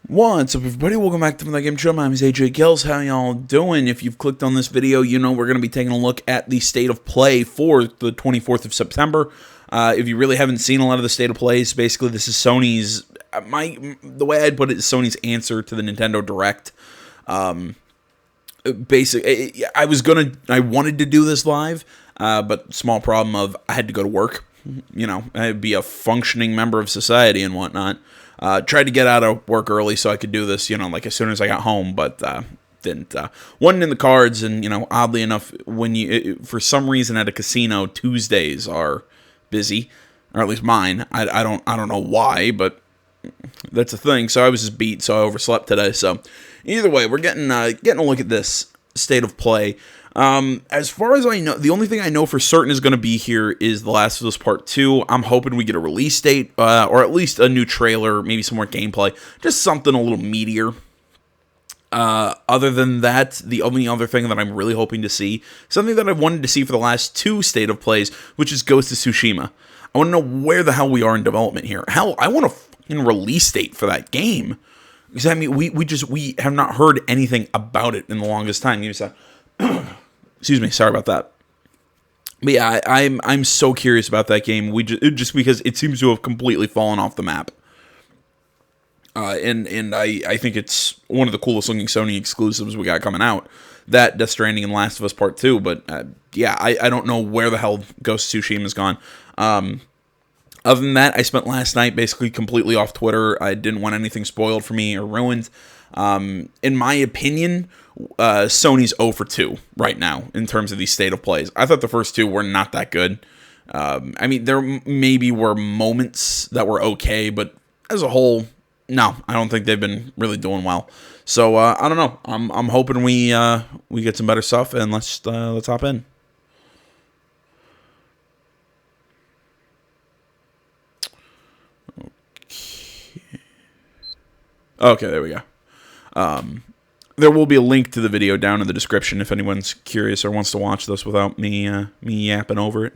What's up, everybody? Welcome back to the Game Show. My name is AJ Gills. How y'all doing? If you've clicked on this video, you know we're going to be taking a look at the state of play for the 24th of September. If you really haven't seen a lot of the state of plays, basically this is Sony's, the way I'd put it is Sony's answer to the Nintendo Direct. Basically, I wanted to do this live, but small problem of I had to go to work. You know, I'd be a functioning member of society and whatnot. Tried to get out of work early so I could do this, you know, like as soon as I got home, but didn't. Wasn't in the cards, and, you know, oddly enough, when for some reason at a casino, Tuesdays are busy, or at least mine. I don't know why, but that's a thing. So I was just beat, so I overslept today. So either way, we're getting a look at this state of play. As far as I know, the only thing I know for certain is going to be here is The Last of Us Part 2. I'm hoping we get a release date, or at least a new trailer, maybe some more gameplay, just something a little meatier. Other than that, the only other thing that I'm really hoping to see, something that I've wanted to see for the last two state of plays, which is Ghost of Tsushima. I want to know where the hell we are in development here. Hell, I want a fucking release date for that game. Because, I mean, we have not heard anything about it in the longest time. You said, excuse me, sorry about that. But yeah, I'm so curious about that game. Just because it seems to have completely fallen off the map. And I think it's one of the coolest looking Sony exclusives we got coming out. That, Death Stranding, and Last of Us Part 2. But yeah, I don't know where the hell Ghost of Tsushima has gone. Other than that, I spent last night basically completely off Twitter. I didn't want anything spoiled for me or ruined. In my opinion, Sony's 0 for 2 right now in terms of these state of plays. I thought the first two were not that good. I mean, there maybe were moments that were okay, but as a whole, no, I don't think they've been really doing well. So I don't know. I'm hoping we get some better stuff, and let's hop in. Okay, there we go. There will be a link to the video down in the description if anyone's curious or wants to watch this without me yapping over it.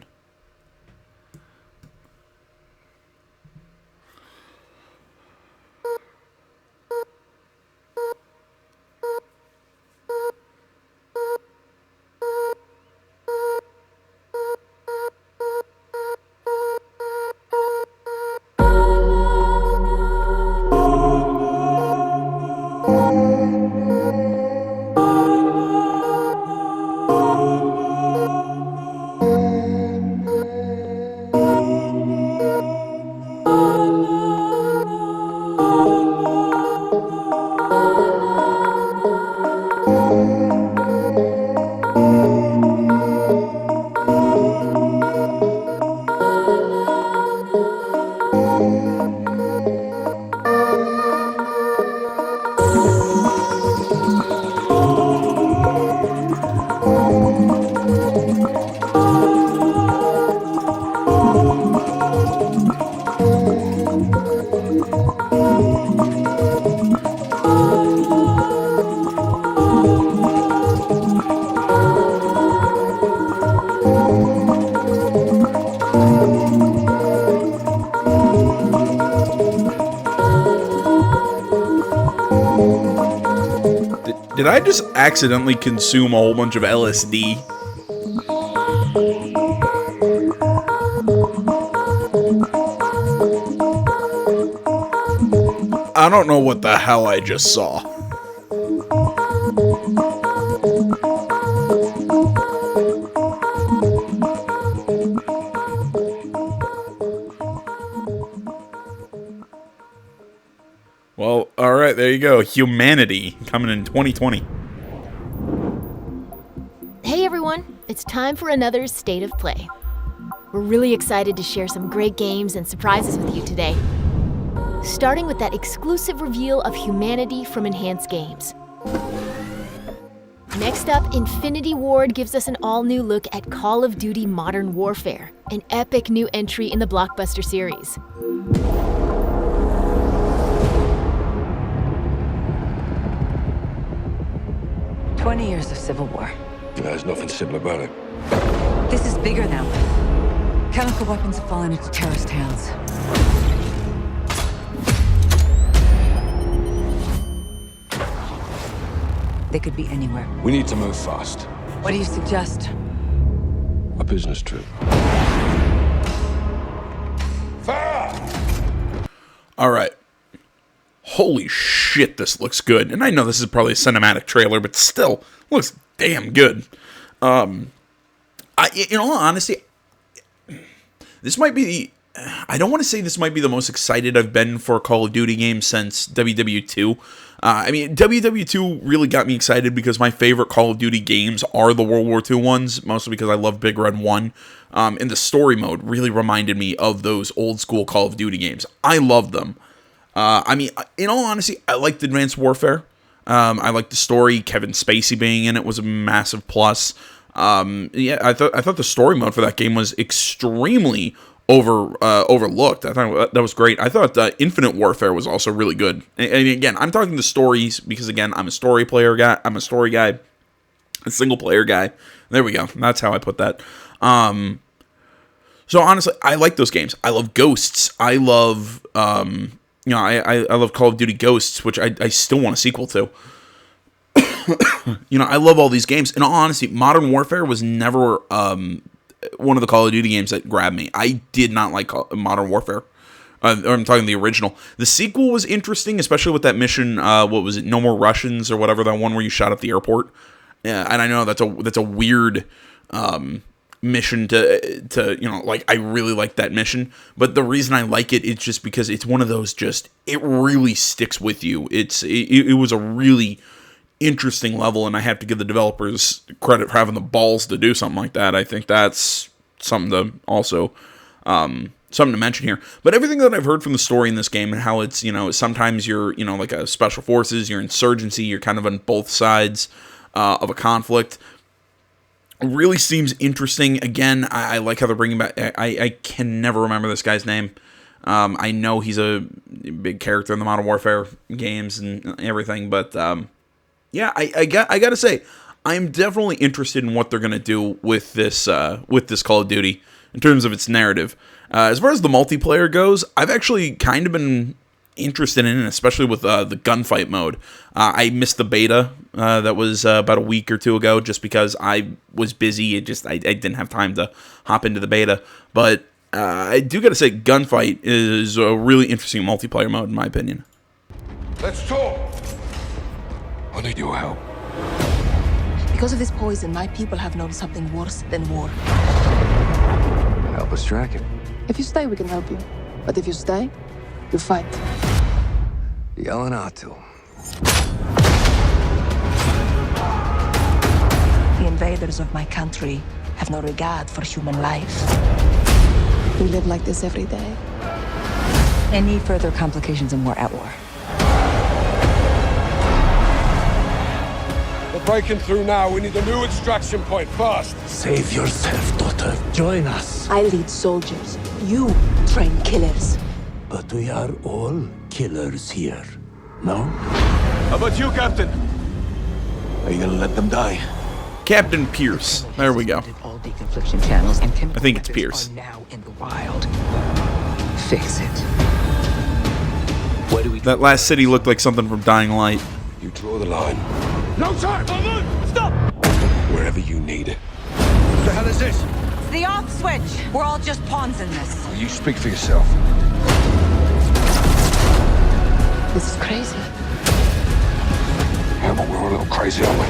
Did I just accidentally consume a whole bunch of LSD? I don't know what the hell I just saw. Well, alright, there you go. Humanity, coming in 2020. Hey everyone, it's time for another State of Play. We're really excited to share some great games and surprises with you today. Starting with that exclusive reveal of Humanity from Enhanced Games. Next up, Infinity Ward gives us an all-new look at Call of Duty Modern Warfare, an epic new entry in the blockbuster series. 20 years of civil war. There's nothing simple about it. This is bigger now. Chemical weapons have fallen into terrorist hands. They could be anywhere. We need to move fast. What do you suggest? A business trip. All right. Holy shit, this looks good. And I know this is probably a cinematic trailer, but still looks damn good. In all honesty, this might be I don't want to say this might be the most excited I've been for a Call of Duty game since WW2. WW2 really got me excited because my favorite Call of Duty games are the World War II ones, mostly because I love Big Red 1. And the story mode really reminded me of those old school Call of Duty games. I love them. In all honesty, I liked Advanced Warfare. I liked the story. Kevin Spacey being in it was a massive plus. I thought the story mode for that game was extremely overlooked. I thought that was great. I thought Infinite Warfare was also really good. And again, I'm talking the stories because again, I'm a story player guy. I'm a story guy, a single player guy. There we go. That's how I put that. So honestly, I like those games. I love Ghosts. I love I love Call of Duty Ghosts, which I still want a sequel to. I love all these games. In all honesty, Modern Warfare was never one of the Call of Duty games that grabbed me. I did not like Modern Warfare. I'm talking the original. The sequel was interesting, especially with that mission. What was it? No More Russians or whatever, that one where you shot at the airport. Yeah, and I know that's a weird mission to I really like that mission. But the reason I like it is just because it's one of those it really sticks with you. It was a really interesting level, and I have to give the developers credit for having the balls to do something like that. I think that's something to also something to mention here. But everything that I've heard from the story in this game and how it's sometimes you're like a special forces, you're insurgency, you're kind of on both sides of a conflict, really seems interesting. Again, I like how they're bringing back. I can never remember this guy's name. I know he's a big character in the Modern Warfare games and everything, but yeah, I gotta say, I'm definitely interested in what they're gonna do with this Call of Duty in terms of its narrative. As far as the multiplayer goes, I've actually kind of been interested in it, especially with the gunfight mode. I missed the beta that was about a week or two ago, just because I was busy. I didn't have time to hop into the beta. But I do gotta say, gunfight is a really interesting multiplayer mode, in my opinion. Let's talk. I need your help. Because of this poison, my people have known something worse than war. Help us track it. If you stay, we can help you. But if you stay, you fight. Yelanato. The invaders of my country have no regard for human life. We live like this every day. Any further complications and we're at war. We're breaking through now. We need a new extraction point fast. Save yourself, daughter. Join us. I lead soldiers. You train killers. But we are all killers here, no? How about you, Captain? Are you gonna let them die? Captain Pierce. There we go. All deconfliction channels and chemical I think it's weapons Pierce. are now in the wild. Fix it. Where do we That last city looked like something from Dying Light. You draw the line. No time! Stop! Wherever you need it. What the hell is this? It's the off switch. We're all just pawns in this. Will you speak for yourself? This is crazy. Yeah, but we're a little crazy, aren't we?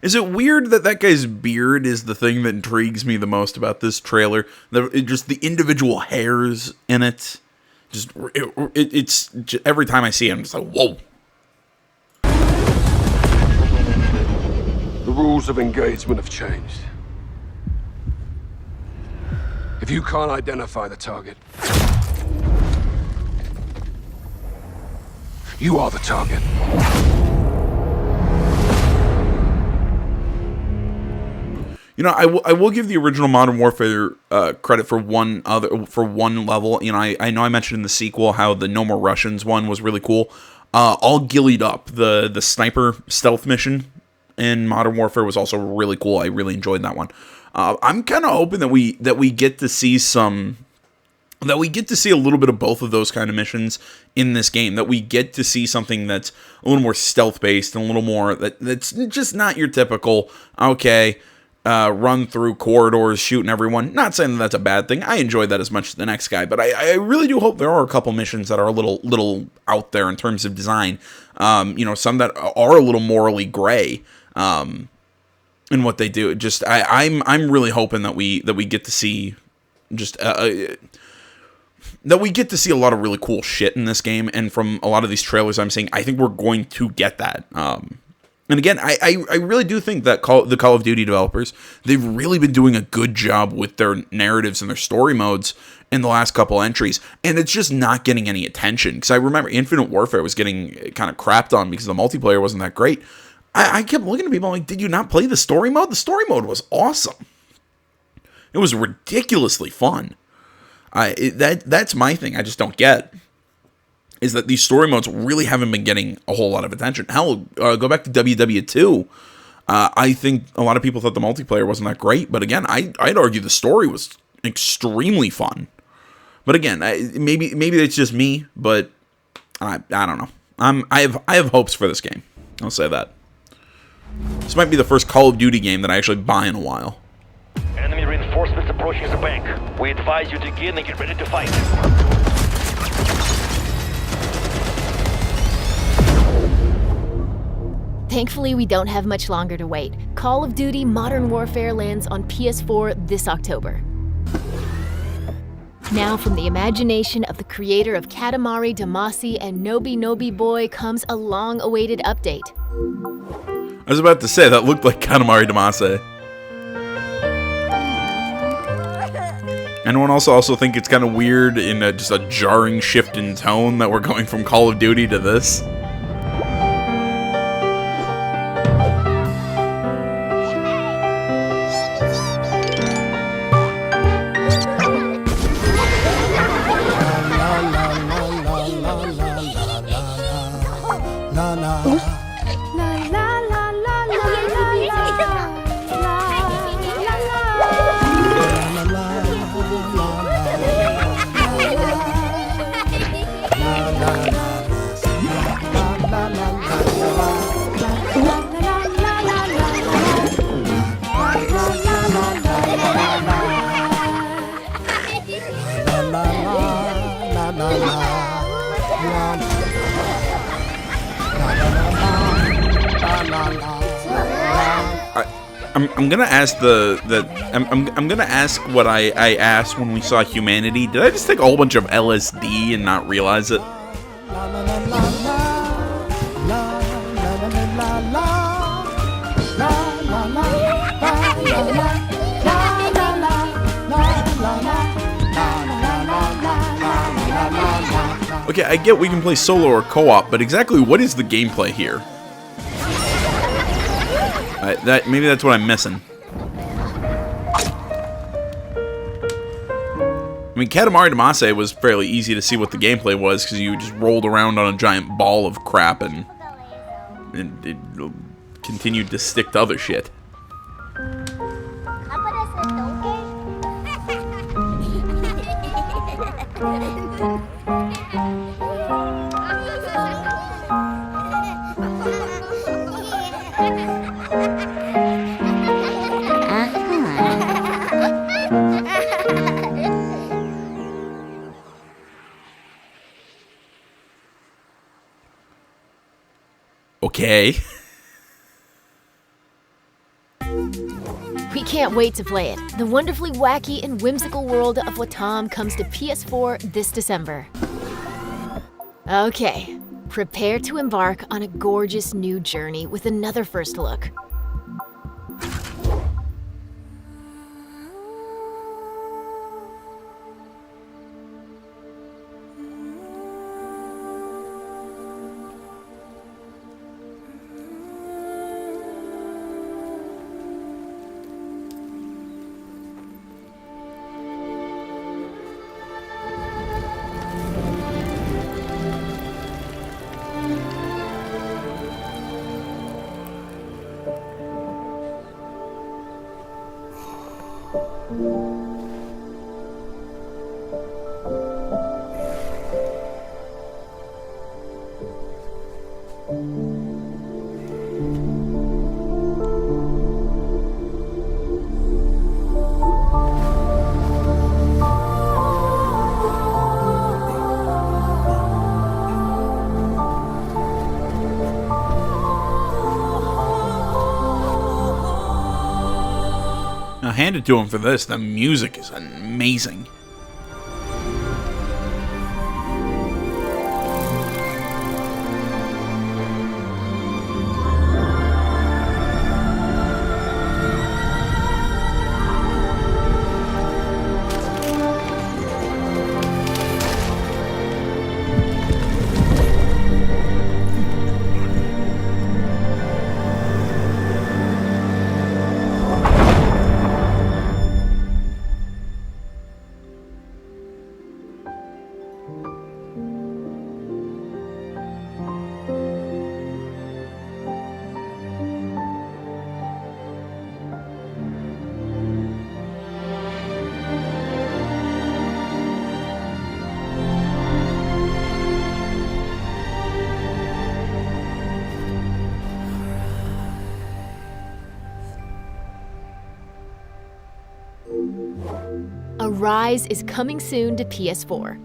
Is it weird that guy's beard is the thing that intrigues me the most about this trailer? Just the individual hairs in it. It's just, every time I see it, I'm just like, whoa. The rules of engagement have changed. If you can't identify the target, you are the target. I will give the original Modern Warfare credit for one level. I know I mentioned in the sequel how the No More Russians one was really cool. All gillied up. The sniper stealth mission in Modern Warfare was also really cool. I really enjoyed that one. I'm kind of hoping that we get to see some that we get to see a little bit of both of those kind of missions in this game, that we get to see something that's a little more stealth-based and a little more, that's just not your typical, okay, run through corridors, shooting everyone. Not saying that that's a bad thing. I enjoyed that as much as the next guy, but I really do hope there are a couple missions that are a little out there in terms of design. Some that are a little morally gray in what they do. Just I'm really hoping that we get to see just that we get to see a lot of really cool shit in this game, and from a lot of these trailers I'm seeing, I think we're going to get that. And again, I really do think that the Call of Duty developers, they've really been doing a good job with their narratives and their story modes in the last couple entries, and it's just not getting any attention. Because I remember Infinite Warfare was getting kind of crapped on because the multiplayer wasn't that great. I kept looking at people like, did you not play the story mode? The story mode was awesome. It was ridiculously fun. That's my thing. I just don't get is that these story modes really haven't been getting a whole lot of attention. Hell, go back to WW2. I think a lot of people thought the multiplayer wasn't that great, but again, I'd argue the story was extremely fun. But again, maybe it's just me, but I don't know. I have hopes for this game. I'll say that. This might be the first Call of Duty game that I actually buy in a while. Enemy reinforcements approaching the bank. We advise you to get and get ready to fight. Thankfully, we don't have much longer to wait. Call of Duty Modern Warfare lands on PS4 this October. Now, from the imagination of the creator of Katamari Damacy and Nobi Nobi Boy comes a long-awaited update. I was about to say, that looked like Katamari Damacy. Anyone also think it's kind of weird in just a jarring shift in tone that we're going from Call of Duty to this? I'm gonna ask I'm gonna ask what I asked when we saw Humanity. Did I just take a whole bunch of LSD and not realize it? Okay, I get we can play solo or co-op, but exactly what is the gameplay here? Maybe that's what I'm missing. I mean, Katamari Damacy was fairly easy to see what the gameplay was because you just rolled around on a giant ball of crap and it continued to stick to other shit. Okay. We can't wait to play it. The wonderfully wacky and whimsical world of Watam comes to PS4 this December. Okay, prepare to embark on a gorgeous new journey with another first look. Now, hand it to him for this. The music is amazing. Arise is coming soon to PS4.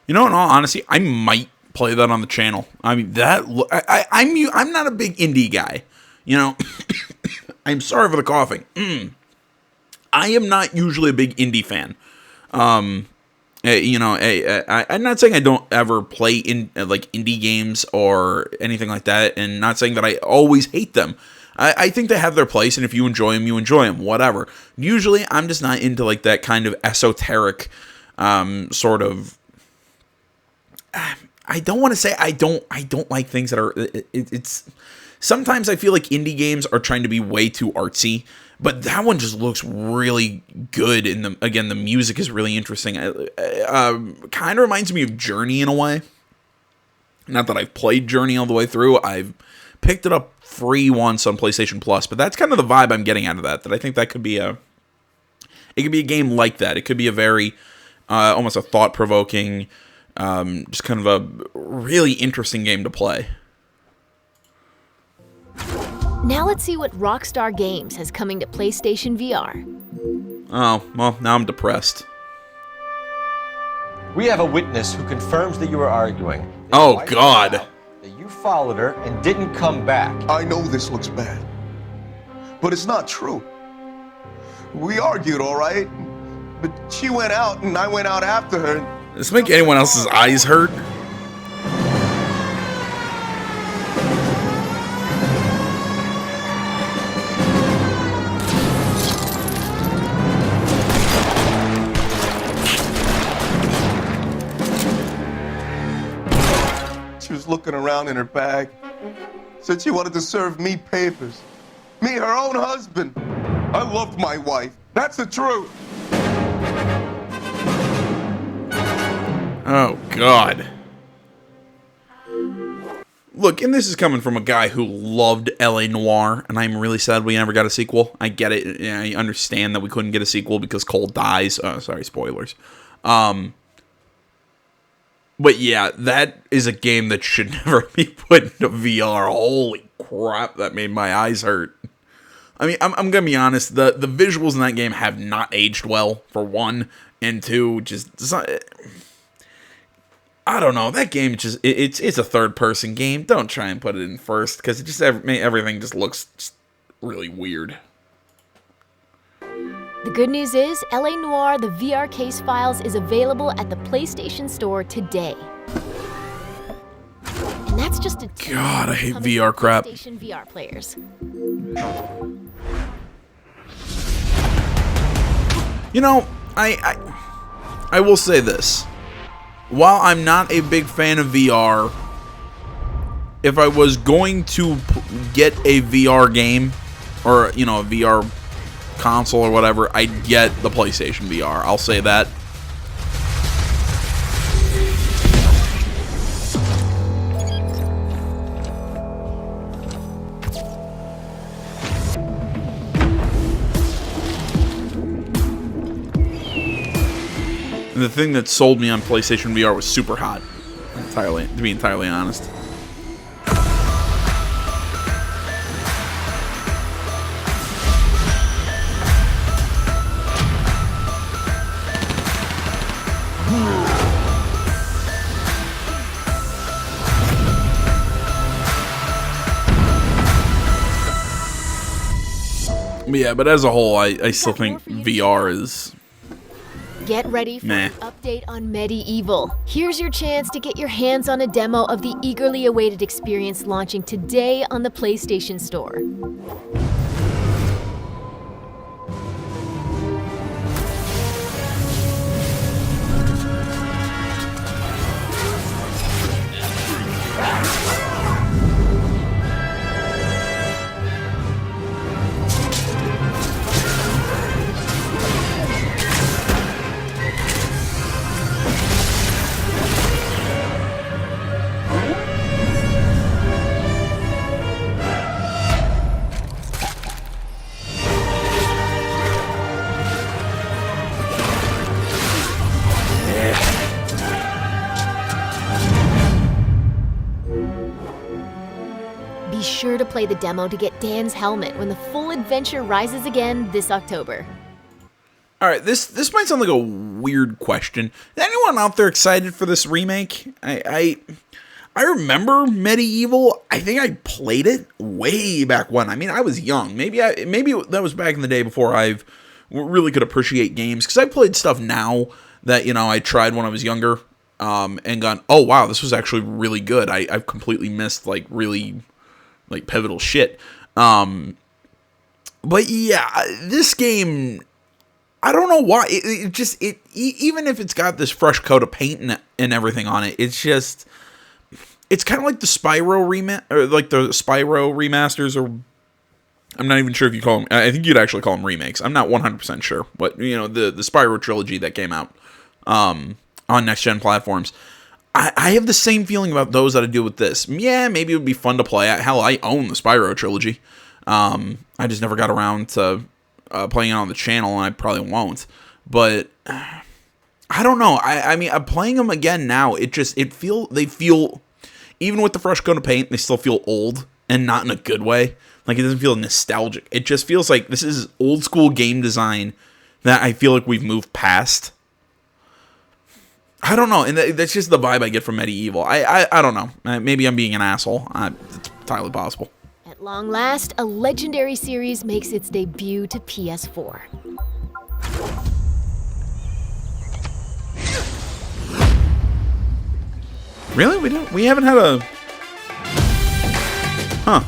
You know, in all honesty, I might play that on the channel. I mean, I'm not a big indie guy. You know, I'm sorry for the coughing. I am not usually a big indie fan. You know, I'm not saying I don't ever play in like indie games or anything like that, and not saying that I always hate them. I think they have their place, and if you enjoy them, you enjoy them, whatever. Usually, I'm just not into like that kind of esoteric sort of. I don't want to say I don't like things that are. It's sometimes I feel like indie games are trying to be way too artsy, but that one just looks really good. And the music is really interesting. Kind of reminds me of Journey in a way. Not that I've played Journey all the way through. I've picked it up free once on PlayStation Plus, but that's kind of the vibe I'm getting out of that. That I think that could be it could be a game like that. It could be a very almost a thought-provoking, just kind of a really interesting game to play. Now let's see what Rockstar Games has coming to PlayStation VR. Oh, well, now I'm depressed. We have a witness who confirms that you were arguing. Oh, God. That you followed her and didn't come back. I know this looks bad, but it's not true. We argued, all right? But she went out and I went out after her. Does this make anyone else's eyes hurt? She was looking around in her bag. Said she wanted to serve me papers. Me, her own husband. I loved my wife. That's the truth. Oh, God. Look, and this is coming from a guy who loved L.A. Noire, and I'm really sad we never got a sequel. I get it. Yeah, I understand that we couldn't get a sequel because Cole dies. Oh, sorry, spoilers. But yeah, that is a game that should never be put into VR. Holy crap, that made my eyes hurt. I mean, I'm going to be honest, the visuals in that game have not aged well, for one, and two, just, I don't know, that game just, it's a third-person game. Don't try and put it in first, because it just, everything just looks just really weird. The good news is, L.A. Noire, the VR case files, is available at the PlayStation Store today. And that's just a God, I hate VR crap. PlayStation VR players. You know, I will say this. While I'm not a big fan of VR, if I was going to get a VR game, or, you know, a VR console or whatever, I'd get the PlayStation VR. I'll say that. And the thing that sold me on PlayStation VR was super hot. to be entirely honest. Yeah, but as a whole, I still think VR is... Get ready for an update on Medieval. Here's your chance to get your hands on a demo of the eagerly awaited experience launching today on the PlayStation Store. Be sure to play the demo to get Dan's helmet when the full adventure rises again this October. All right, this might sound like a weird question. Is anyone out there excited for this remake? I remember Medieval. I think I played it way back when. I mean, I was young. Maybe that was back in the day before I really could appreciate games, because I played stuff now that, you know, I tried when I was younger, and gone, oh wow, this was actually really good. I've completely missed like really like pivotal shit. But yeah, this game, I don't know why. Even if it's got this fresh coat of paint and everything on it, it's kind of like the Spyro remasters, or I'm not even sure if you call them. I think you'd actually call them remakes. I'm not 100% sure, but you know, the Spyro trilogy that came out on next gen platforms. I have the same feeling about those that I do with this. Yeah, maybe it would be fun to play. Hell, I own the Spyro trilogy. I just never got around to playing it on the channel, and I probably won't. But I don't know. I mean, I'm playing them again now. They feel, even with the fresh coat of paint, they still feel old, and not in a good way. Like, it doesn't feel nostalgic. It just feels like this is old school game design that I feel like we've moved past. I don't know, and that's just the vibe I get from Medieval. I don't know. Maybe I'm being an asshole. It's entirely possible. At long last, a legendary series makes its debut to PS4. Really? We haven't had a... Huh.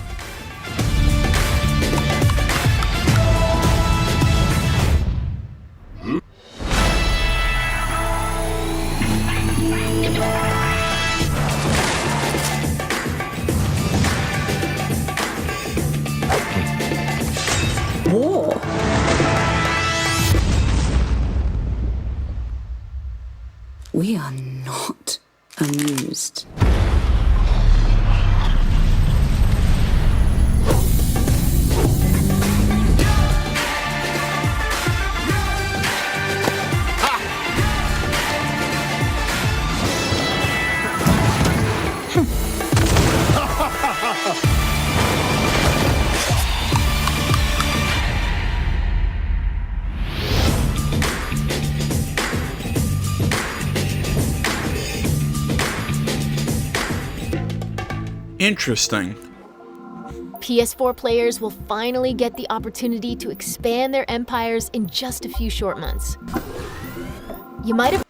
War. We are not amused. Interesting. PS4 players will finally get the opportunity to expand their empires in just a few short months. You might have...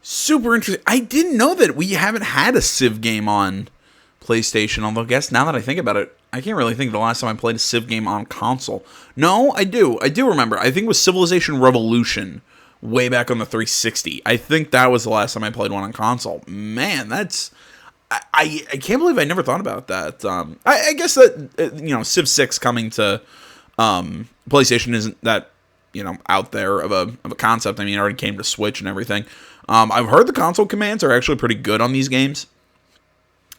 Super interesting. I didn't know that we haven't had a Civ game on PlayStation, although I guess now that I think about it, I can't really think of the last time I played a Civ game on console. No, I do. I do remember. I think it was Civilization Revolution way back on the 360. I think that was the last time I played one on console. Man, that's... I can't believe I never thought about that. I guess that, you know, Civ 6 coming to PlayStation isn't that, you know, out there of a concept. I mean, it already came to Switch and everything. I've heard the console commands are actually pretty good on these games.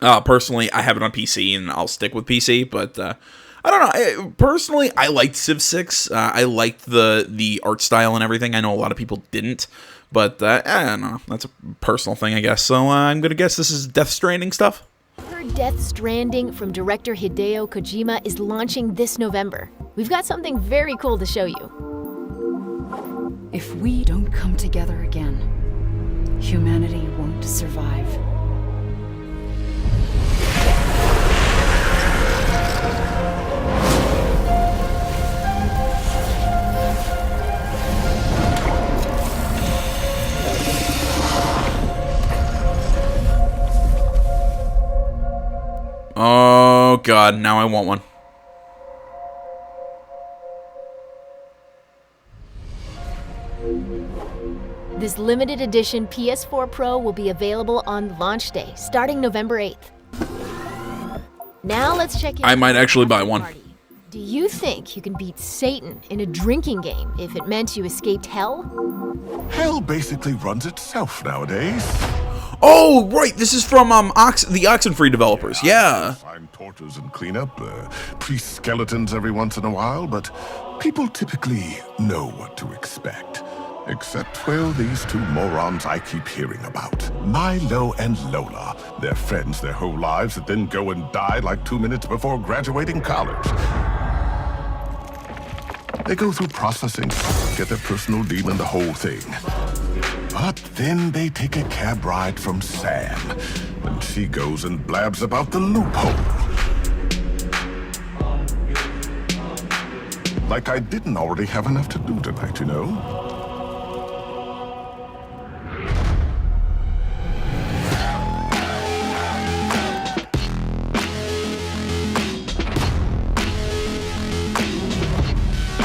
Personally, I have it on PC, and I'll stick with PC, but I don't know. Personally, I liked Civ 6. I liked the art style and everything. I know a lot of people didn't, But I don't know. That's a personal thing, I guess. So I'm going to guess this is Death Stranding stuff. Her Death Stranding from director Hideo Kojima is launching this November. We've got something very cool to show you. If we don't come together again, humanity won't survive. Oh, God. Now I want one. This limited edition PS4 Pro will be available on launch day, starting November 8th. Now let's check in. I might actually buy one. Do you think you can beat Satan in a drinking game if it meant you escaped hell? Hell basically runs itself nowadays. Oh, right. This is from the Oxenfree developers. Yeah. Find tortures and cleanup, priest skeletons every once in a while, but people typically know what to expect. Except, well, these two morons I keep hearing about. Milo and Lola. They're friends their whole lives that then go and die like 2 minutes before graduating college. They go through processing, get their personal demon, the whole thing. But then they take a cab ride from Sam, and she goes and blabs about the loophole. Like I didn't already have enough to do tonight, you know?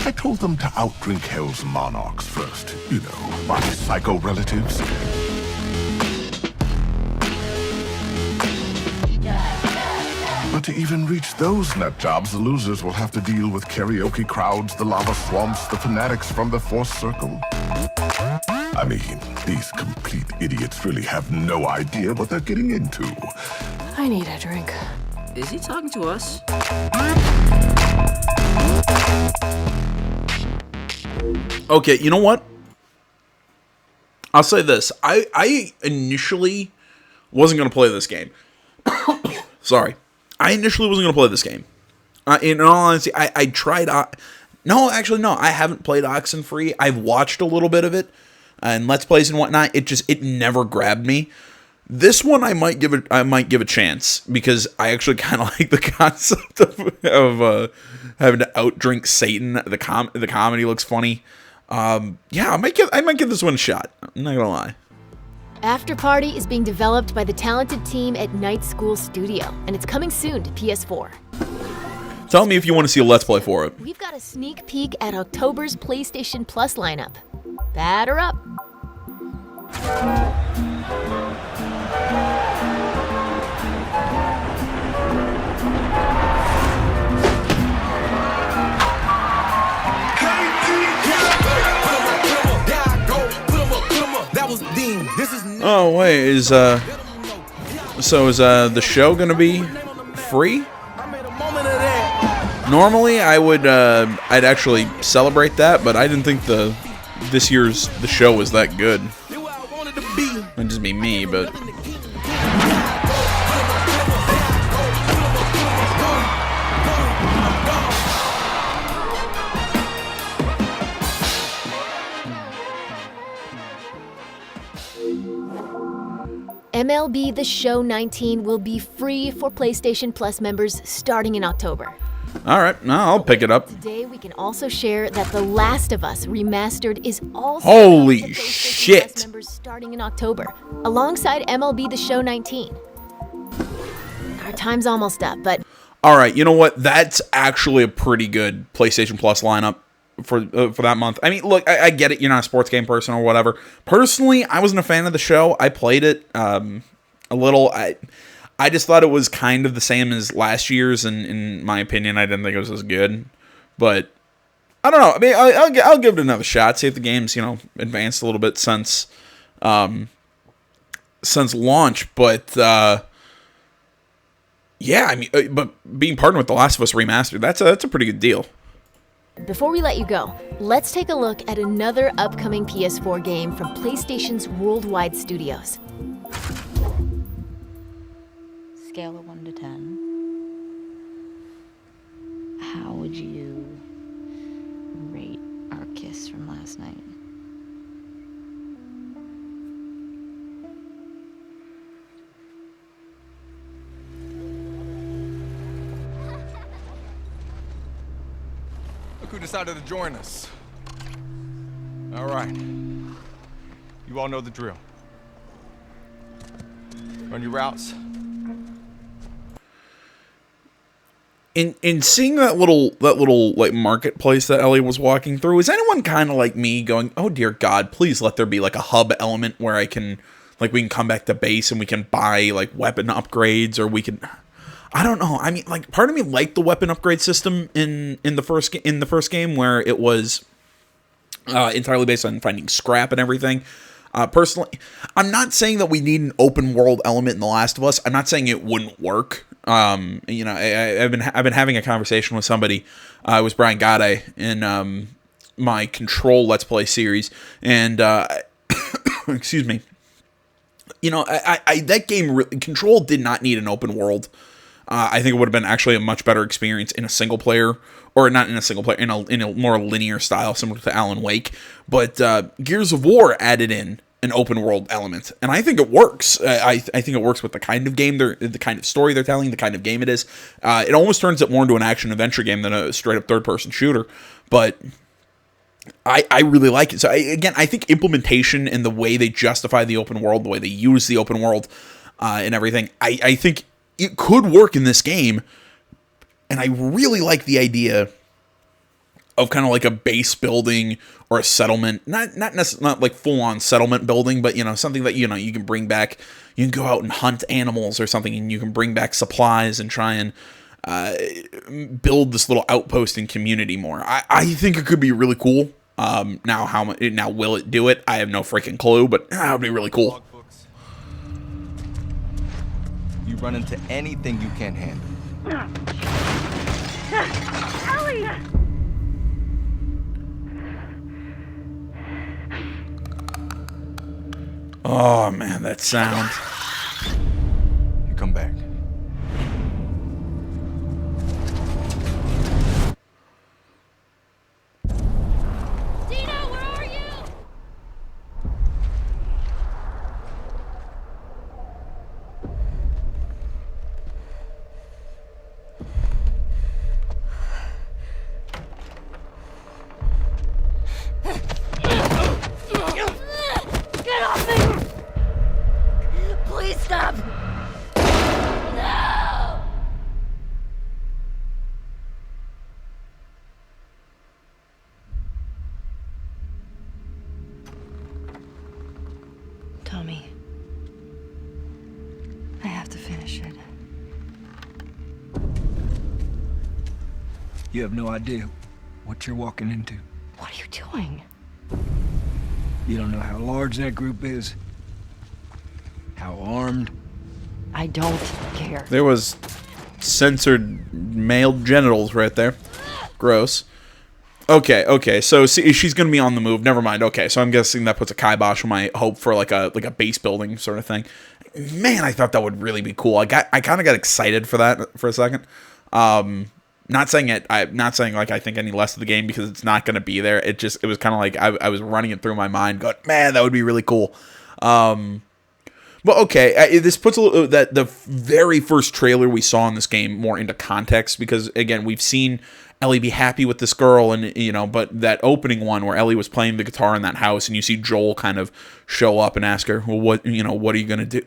I told them to outdrink Hell's monarchs first. You know, my psycho relatives. But to even reach those nut jobs, the losers will have to deal with karaoke crowds, the lava swamps, the fanatics from the Fourth Circle. I mean, these complete idiots really have no idea what they're getting into. I need a drink. Is he talking to us? Okay, you know what? I'll say this. I initially wasn't going to play this game. Sorry. I initially wasn't going to play this game. In all honesty, I tried... no, actually, no. I haven't played Oxenfree. I've watched a little bit of it. And Let's Plays and whatnot. It never grabbed me. This one I might give a chance. Because I actually kind of like the concept of having to outdrink Satan. The comedy looks funny. Yeah, I might give this one a shot. I'm not gonna lie. After Party is being developed by the talented team at Night School Studio, and it's coming soon to PS4. Tell me if you want to see a Let's Play for it. We've got a sneak peek at October's PlayStation Plus lineup. Batter up. Oh wait, is the show gonna be free? Normally I would I'd actually celebrate that, but I didn't think this year's the show was that good. Might just be me, but MLB The Show 19 will be free for PlayStation Plus members starting in October. alright, no, I'll pick it up. Today we can also share that The Last of Us Remastered is also Holy for PlayStation shit. Plus members starting in October, alongside MLB The Show 19. Our time's almost up, but Alright, you know what? That's actually a pretty good PlayStation Plus lineup for that month. I mean, look, I get it. You're not a sports game person or whatever. Personally, I wasn't a fan of the show. I played it a little. I just thought it was kind of the same as last year's, and in my opinion, I didn't think it was as good. But I don't know. I mean, I'll give it another shot. See if the game's advanced a little bit since launch. But yeah, I mean, but being partnered with The Last of Us Remastered, that's a pretty good deal. Before we let you go, let's take a look at another upcoming PS4 game from PlayStation's worldwide studios. Scale of 1 to 10. How would you rate our kiss from last night? Look who decided to join us. All right. You all know the drill. Run your routes. In seeing that little like marketplace that Ellie was walking through, is anyone kind of like me going, oh dear God, please let there be like a hub element where we can come back to base and we can buy like weapon upgrades, or we can, I don't know. I mean, like, part of me liked the weapon upgrade system in the first game where it was entirely based on finding scrap and everything. Personally, I'm not saying that we need an open world element in The Last of Us. I'm not saying it wouldn't work. I've been having a conversation with somebody. It was Brian Gade in my Control Let's Play series, and excuse me. That game Control did not need an open world. I think it would have been actually a much better experience in a single player, or not in a single player, in a more linear style, similar to Alan Wake. But Gears of War added in an open world element, and I think it works. I think it works with the kind of game the kind of story they're telling, the kind of game it is. It almost turns it more into an action adventure game than a straight up third person shooter. But I really like it. So I think implementation and the way they justify the open world, the way they use the open world, and everything, I think it could work in this game. And I really like the idea of kind of like a base building or a settlement, not like full on settlement building, but something that you can bring back. You can go out and hunt animals or something, and you can bring back supplies and try and build this little outpost and community more. I think it could be really cool. Now will it do it? I have no freaking clue, but that would be really cool. You run into anything you can't handle. Ellie! Oh man, that sound. You come back. Dino, where are you? Get off me! Please stop! No! Tommy, I have to finish it. You have no idea what you're walking into. What are you doing? You don't know how large that group is, how armed. I don't care. There was censored male genitals right there. Gross. Okay, so she's gonna be on the move. Never mind. Okay, so I'm guessing that puts a kibosh on my hope for like a base building sort of thing. Man, I thought that would really be cool. I kind of got excited for that for a second. Not saying like I think any less of the game, because it's not gonna be there. It was kind of like I was running it through my mind, going, man, that would be really cool. But okay, this puts that the very first trailer we saw in this game more into context, because again, we've seen Ellie be happy with this girl, and but that opening one where Ellie was playing the guitar in that house, and you see Joel kind of show up and ask her, well, what are you gonna do?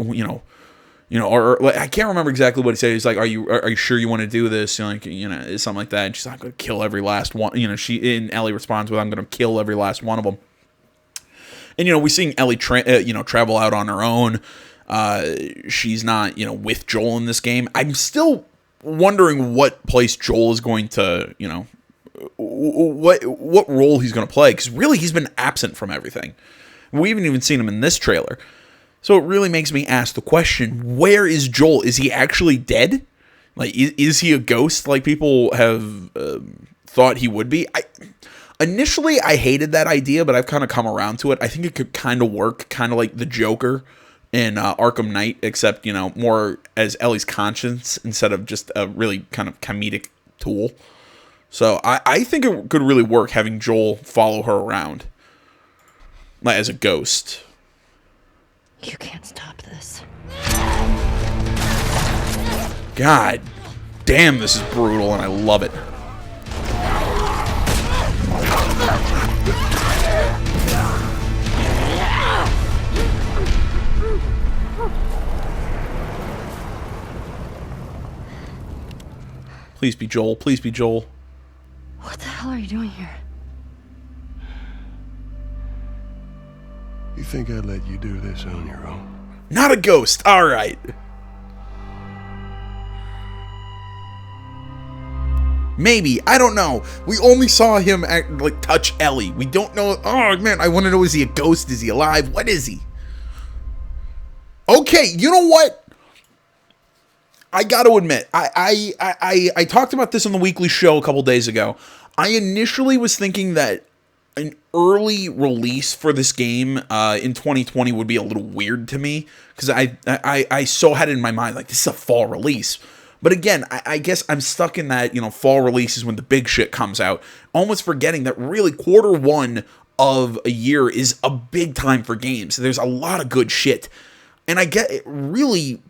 Or like, I can't remember exactly what he said. He's like, are you sure you want to do this? Something like that. And she's like, I'm gonna kill every last one. Ellie responds with, I'm gonna kill every last one of them. And we're seeing Ellie travel out on her own. She's not with Joel in this game. I'm still wondering what place Joel is going to what role he's going to play, because really he's been absent from everything. We haven't even seen him in this trailer. So it really makes me ask the question, where is Joel? Is he actually dead? Like, is he a ghost like people have thought he would be. Initially, I hated that idea, but I've kind of come around to it. I think it could kind of work, kind of like the Joker in Arkham Knight, except, more as Ellie's conscience instead of just a really kind of comedic tool. So I think it could really work having Joel follow her around, like as a ghost. You can't stop this. God damn, this is brutal, and I love it. Please be Joel. Please be Joel. What the hell are you doing here? You think I'd let you do this on your own? Not a ghost. All right. Maybe. I don't know. We only saw him touch Ellie. We don't know. Oh, man. I want to know, is he a ghost? Is he alive? What is he? Okay. You know what? I got to admit, I talked about this on the weekly show a couple days ago. I initially was thinking that an early release for this game in 2020 would be a little weird to me, because I so had it in my mind, like, this is a fall release. But again, I guess I'm stuck in that, fall release is when the big shit comes out, almost forgetting that really Q1 of a year is a big time for games. There's a lot of good shit. And I get it, really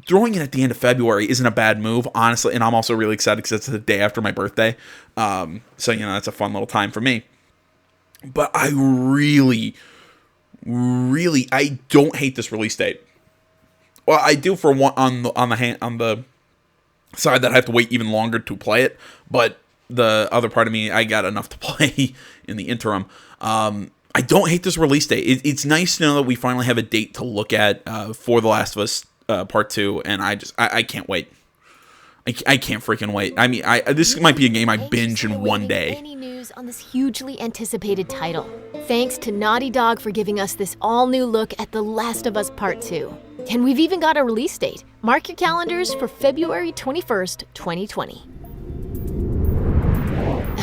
throwing it at the end of February isn't a bad move, honestly. And I'm also really excited because it's the day after my birthday. So, that's a fun little time for me. But I really, I don't hate this release date. Well, I do for one on the side that I have to wait even longer to play it. But the other part of me, I got enough to play in the interim. I don't hate this release date. It's nice to know that we finally have a date to look at for The Last of Us Part 2, and I can't wait. I can't freaking wait. I mean, this might be a game I binge in one day. Any news on this hugely anticipated title? Thanks to Naughty Dog for giving us this all-new look at The Last of Us Part 2. And we've even got a release date. Mark your calendars for February 21st, 2020.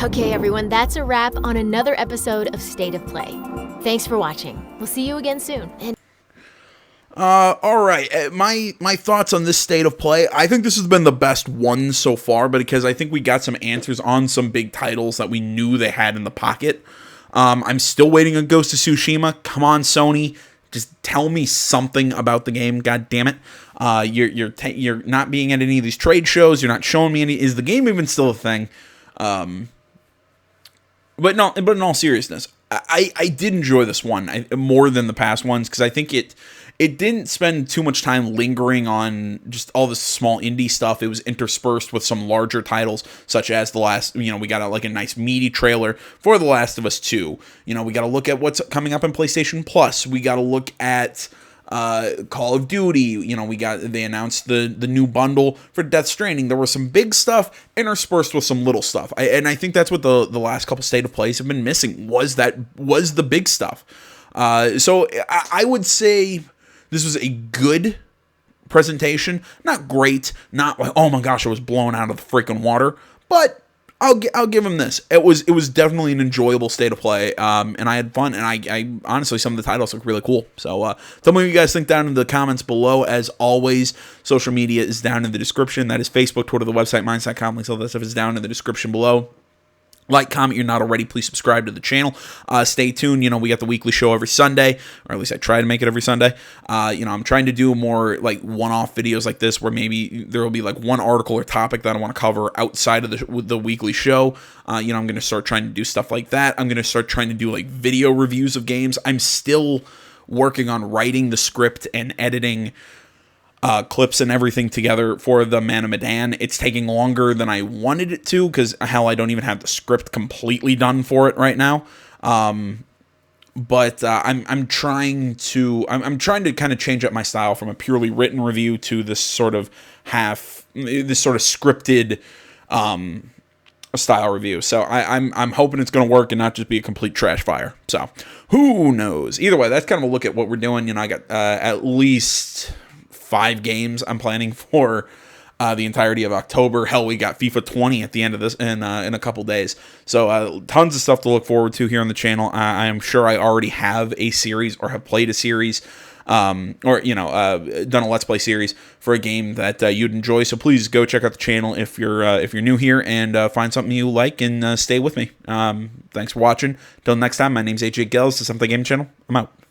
Okay, everyone, that's a wrap on another episode of State of Play. Thanks for watching. We'll see you again soon. And all right. My thoughts on this State of Play. I think this has been the best one so far, but because I think we got some answers on some big titles that we knew they had in the pocket. I'm still waiting on Ghost of Tsushima. Come on, Sony. Just tell me something about the game. God damn it. You're not being at any of these trade shows. You're not showing me any. Is the game even still a thing? But in all seriousness, I did enjoy this one more than the past ones, because I think it didn't spend too much time lingering on just all this small indie stuff. It was interspersed with some larger titles, such as we got a nice meaty trailer for The Last of Us 2. We got to look at what's coming up in PlayStation Plus. We got to look at Call of Duty. They announced the new bundle for Death Stranding. There was some big stuff interspersed with some little stuff. I think that's what the last couple State of Plays have been missing, was the big stuff. So I would say this was a good presentation. Not great. Not like, oh my gosh, I was blown out of the freaking water. But I'll give him this. It was definitely an enjoyable State of Play, and I had fun. And I honestly, some of the titles look really cool. So tell me what you guys think down in the comments below. As always, social media is down in the description. That is Facebook, Twitter, the website, minds.com. Links, all that stuff is down in the description below. Like, comment, you're not already, please subscribe to the channel. Stay tuned. We got the weekly show every Sunday, or at least I try to make it every Sunday. I'm trying to do more one-off videos like this, where maybe there will be one article or topic that I want to cover outside of the weekly show. I'm going to start trying to do stuff like that. I'm going to start trying to do video reviews of games. I'm still working on writing the script and editing clips and everything together for the Man of Medan. It's taking longer than I wanted it to, because hell, I don't even have the script completely done for it right now. But I'm trying to kind of change up my style from a purely written review to this sort of scripted style review. So I'm hoping it's going to work and not just be a complete trash fire. So who knows? Either way, that's kind of a look at what we're doing. I got at least 5 games I'm planning for the entirety of October. Hell, we got FIFA 20 at the end of this in a couple days. So tons of stuff to look forward to here on the channel. I am sure I already have a series or have played a series, done a Let's Play series for a game that you'd enjoy. So please go check out the channel if you're new here, and find something you like, and stay with me. Thanks for watching. Till next time, my name's AJ Gills. This is Something Game Channel. I'm out.